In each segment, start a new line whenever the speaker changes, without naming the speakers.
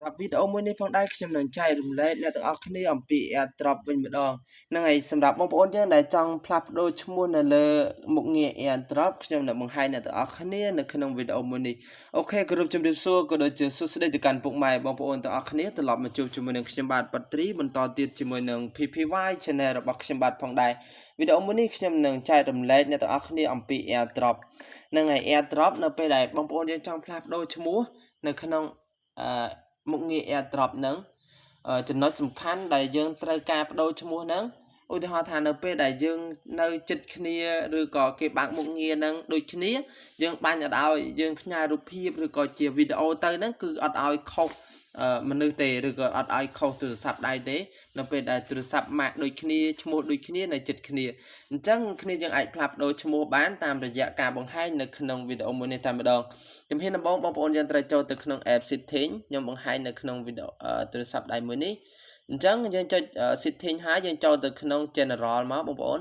รับវីដេអូមួយនេះផងដែរខ្ញុំនឹងចែករំលែកអ្នកទាំងអស់គ្នាអំពី AirDrop វិញម្ដងហ្នឹងហើយសម្រាប់បងប្អូនយើងដែលចង់ផ្លាស់ប្ដូរឈ្មោះនៅលើមុខងារ AirDrop ខ្ញុំនឹងបង្ហាញអ្នកទាំងអស់គ្នានៅក្នុងវីដេអូមួយនេះអូខេគោរពជំរាបសួរក៏ដូចជាសួស្តីទៅកាន់ពុកម៉ែបងប្អូនទាំងអស់គ្នាត្រឡប់មកជួបជាមួយនឹងខ្ញុំបាទប៉ាត្រីបន្តទៀតជាមួយនឹង PPY Channel របស់ខ្ញុំបាទផងដែរវីដេអូមួយនេះខ្ញុំនឹងចែករំលែកអ្នកទាំងអស់គ្នាអំពី AirDrop ហ្នឹងហើយ AirDrop នៅពេលដែលបងប្អូនយើងចង់ផ្លាស់ប្ដូរឈ្មោះនៅក្នុងមុខងារ AirDrop ហ្នឹងចំណុចសំខាន់ដែលយើងត្រូវការបដូរឈ្មោះហ្នឹងឧទាហរណ៍ថានៅពេលដែលយើងនៅចិត្តគ្នាឬក៏គេបើកមុខងារហ្នឹងដូចគ្នាយើងបាញ់អត់ឲ្យយើងផ្ញើរូបភាពឬក៏ជាវីដេអូទៅហ្នឹងគឺអត់ឲ្យខុសមនុស្សទេឬក៏អត់ឲ្យខុសទូរស័ព្ទដៃទេនៅពេលដែលទូរស័ព្ទម៉ាកដូចគ្នាឈ្មោះដូចគ្នានៅចិត្តគ្នាអញ្ចឹងគ្នាយើងអាចផ្លាស់ប្ដូរឈ្មោះបានតាមរយៈការបង្ហាញនៅក្នុងវីដេអូមួយនេះតែម្ដងជំហានដំបូងបងប្អូនយើងត្រូវចូលទៅក្នុង app setting ខ្ញុំបង្ហាញនៅក្នុងវីដេអូទូរស័ព្ទដៃមួយនេះអញ្ចឹងយើងចុច setting ហើយយើងចូលទៅក្នុង general មកបងប្អូន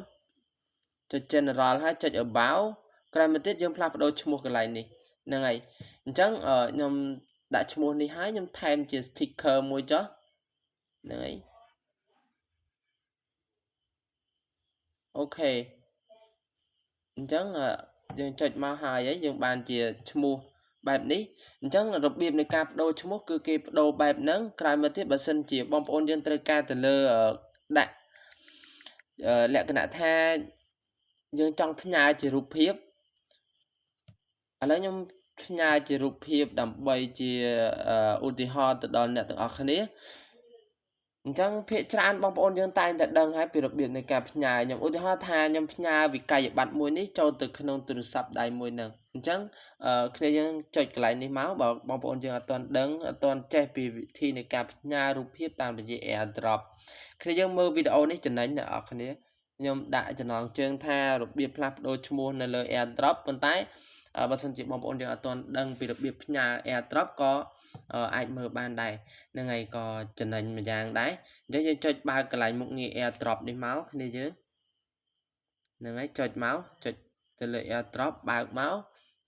ចុច general ហើយចុច about ក្រោយមកទៀតយើងផ្លាស់ប្ដូរឈ្មោះកន្លែងនេះហ្នឹងហើយអញ្ចឹងខ្ញុំដាក់ឈ្មោះនេះហើយខ្ញុំថែមជា sticker មួយចុះហ្នឹងហើយអូខេអញ្ចឹងយើងចុចមកហើយយើងបានជាឈ្មោះបែបនេះអញ្ចឹងរបៀបនៃការបដូរឈ្មោះគឺគេបដូរបែបហ្នឹងក្រោយមកទៀតបើសិនជាបងប្អូនយើងត្រូវការទៅលើដាក់លក្ខណៈថាយើងចង់ផ្ញើជារូបភាពឥឡូវខ្ញុំផ្ញើជារូបភាពដើម្បីជាឧទាហរណ៍ទៅដល់អ្នកទាំងអស់គ្នាអញ្ចឹងភាគច្រើនបងប្អូនយើងតែងតែដឹងហើយពីរបៀបនៃការផ្ញើខ្ញុំឧទាហរណ៍ថាខ្ញុំផ្ញើវិក័យប័ត្រមួយនេះចូលទៅក្នុងទូរស័ព្ទដៃមួយហ្នឹងអញ្ចឹងគ្នាយើងចុចកន្លែងនេះមកបើបងប្អូនយើងអត់ទាន់ដឹងអត់ទាន់ចេះពីវិធីនៃការផ្ញើរូបភាពតាមរយៈ AirDrop គ្នាយើងមើលវីដេអូនេះចំណេញអ្នកនរគ្នាខ្ញុំដាក់ចំណងជើងថារបៀបផ្លាស់ប្ដូរឈ្មោះនៅលើ AirDrop ប៉ុន្តែបើសិនជាបងប្អូនយើងអត់ទាន់ដឹងពីរបៀបផ្ញើ AirDrop ក៏អាចមើលបានដែរហ្នឹងហើយក៏ចំណេញមួយយ៉ាងដែរអញ្ចឹងយើងចុចបើកកន្លែងមុខងារ AirDrop នេះមកគ្នាយើងហ្នឹងហើយចុចមកចុចទៅលើ AirDrop បើកមក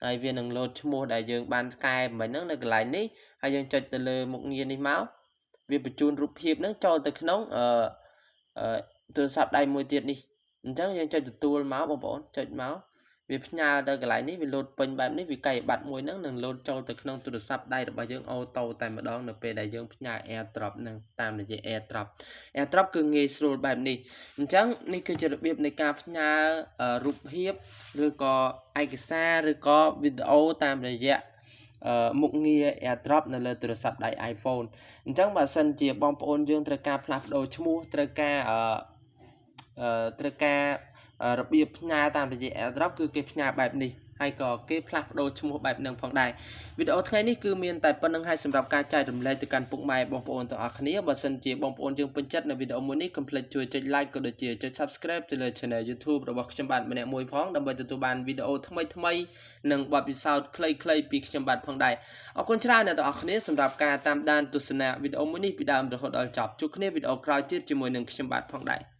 ហើយវានឹងលោតឈ្មោះដែលយើងបានកែមិញហ្នឹងនៅកន្លែងនេះហើយយើងចុចទៅលើមុខងារនេះមកវាបញ្ជូនរូបភាពហ្នឹងចូលទៅក្នុងទូរស័ព្ទដៃមួយទៀតនេះអញ្ចឹងយើងចុចទទួលមកបងប្អូនចុចមកវាផ្ញើទៅកន្លែងនេះវាលោតពេញបែបនេះវិក័យប័ត្រមួយហ្នឹងនឹងលោតចូលទៅក្នុងទូរស័ព្ទដៃរបស់យើងអូតូតែម្ដងនៅពេលដែលយើងផ្ញើ AirDrop ហ្នឹងតាមរយៈ AirDrop គឺងាយស្រួលបែបនេះអញ្ចឹងនេះគឺជារបៀបនៃការផ្ញើរូបភាពឬក៏ឯកសារឬក៏វីដេអូតាមរយៈមុខងារ AirDrop នៅលើទូរស័ព្ទដៃ iPhone អញ្ចឹងបើសិនជាបងប្អូនយើងត្រូវការផ្លាស់ប្ដូរឈ្មោះត្រូវការរបៀបផ្ញើតាមរយៈ AirDrop គឺគេផ្ញើបែបនេះហើយក៏គេផ្លាស់ប្ដូរឈ្មោះបែបហ្នឹងផងដែរវីដេអូថ្ងៃនេះគឺមានតែប៉ុណ្្នឹងហើយសម្រាប់ការចែករំលែកទៅកាន់ពុកម៉ែបងប្អូនទាំងអស់គ្នាបើសិនជាបងប្អូនយើងពេញចិត្តនៅវីដេអូមួយនេះកុំភ្លេចជួយចុច like ក៏ដូចជាចុច subscribe ទៅលើ Channel YouTube របស់ខ្ញុំបាទម្នាក់មួយផងដើម្បីទទួលបានវីដេអូថ្មីៗនិងបទពិសោធន៍ខ្លីៗពីខ្ញុំបាទផងដែរអរគុណច្រើនអ្នកទាំងអស់គ្នាសម្រាប់ការតាមដានទស្សនាវីដេអូមួយនេះពីដើមរហូតដល់ចប់ជួបគ្នាវីដេអូក្រោយទៀតជាមួយនឹងខ្ញុំបាទផងដែរ